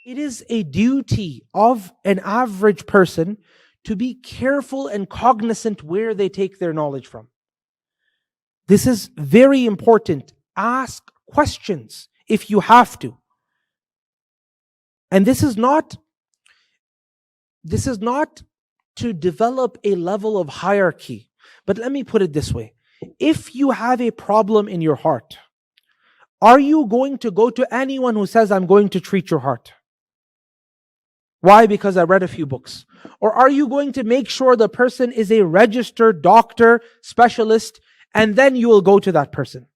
it is a duty of an average person to be careful and cognizant where they take their knowledge from. This is very important. Ask questions if you have to. And this is not to develop a level of hierarchy. But let me put it this way. If you have a problem in your heart, are you going to go to anyone who says, I'm going to treat your heart? Why? Because I read a few books. Or are you going to make sure the person is a registered doctor, specialist, and then you will go to that person?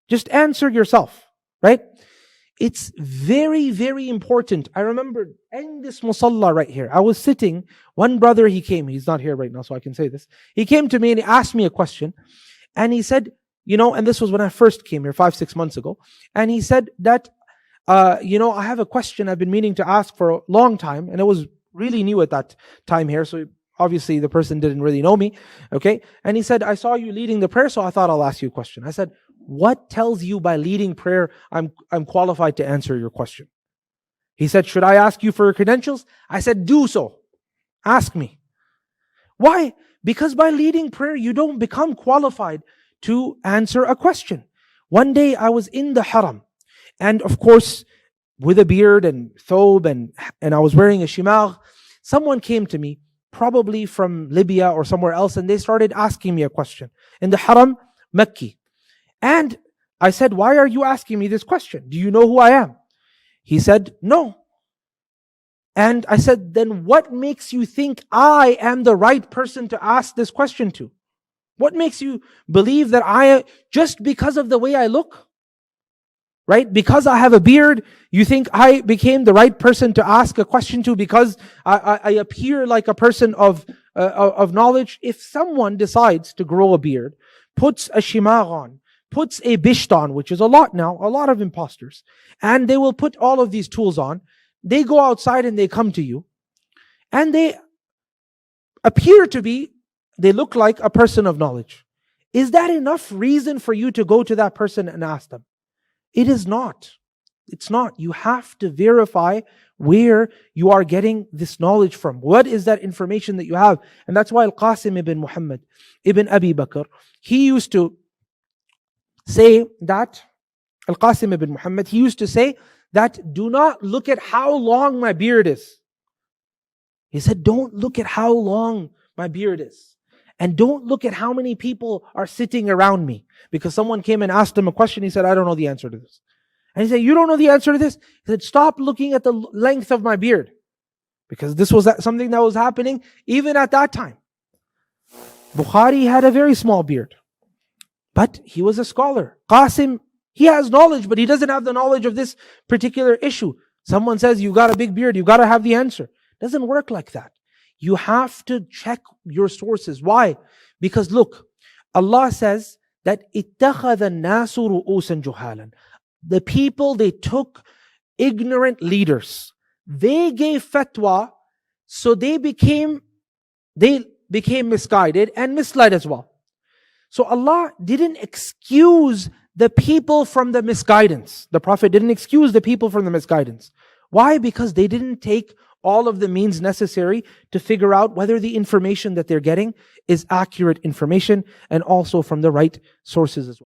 Just answer yourself, right? It's very, very important. I remember in this musalla right here, I was sitting, one brother, he came, he's not here right now, so I can say this. He came to me and he asked me a question, and he said, and this was when I first came here 5-6 months ago, and he said that, I have a question I've been meaning to ask for a long time, and it was really new at that time here, so obviously the person didn't really know me, okay? And he said, I saw you leading the prayer, so I thought I'll ask you a question. I said, what tells you by leading prayer I'm qualified to answer your question? He said, should I ask you for your credentials? I said, do so. Ask me. Why? Because by leading prayer, you don't become qualified to answer a question. One day I was in the haram, and of course, with a beard and thobe, and I was wearing a shimagh, someone came to me, probably from Libya or somewhere else, and they started asking me a question. In the haram, Mecca. And I said, why are you asking me this question? Do you know who I am? He said, no. And I said, then what makes you think I am the right person to ask this question to? What makes you believe that just because of the way I look? Right? Because I have a beard, you think I became the right person to ask a question to because I appear like a person of knowledge? If someone decides to grow a beard, puts a shimagh on, puts a bisht on, which is a lot now, a lot of imposters, and they will put all of these tools on, they go outside and they come to you, and they look like a person of knowledge. Is that enough reason for you to go to that person and ask them? It is not. It's not. You have to verify where you are getting this knowledge from. What is that information that you have? And that's why Al-Qasim ibn Muhammad ibn Abi Bakr, he used to say that, Al-Qasim ibn Muhammad, he used to say that, do not look at how long my beard is. He said, don't look at how long my beard is. And don't look at how many people are sitting around me. Because someone came and asked him a question, he said, I don't know the answer to this. And he said, you don't know the answer to this? He said, stop looking at the length of my beard. Because this was something that was happening even at that time. Bukhari had a very small beard, but he was a scholar. Qasim, he has knowledge, but he doesn't have the knowledge of this particular issue. Someone says, you got a big beard, you got to have the answer. It doesn't work like that. You have to check your sources. Why? Because look, Allah says that اتَّخَذَ النَّاسُ رُؤُوسًا جُهَالًا. The people, they took ignorant leaders. They gave fatwa, so they became misguided and misled as well. So Allah didn't excuse the people from the misguidance. The Prophet didn't excuse the people from the misguidance. Why? Because they didn't take all of the means necessary to figure out whether the information that they're getting is accurate information and also from the right sources as well.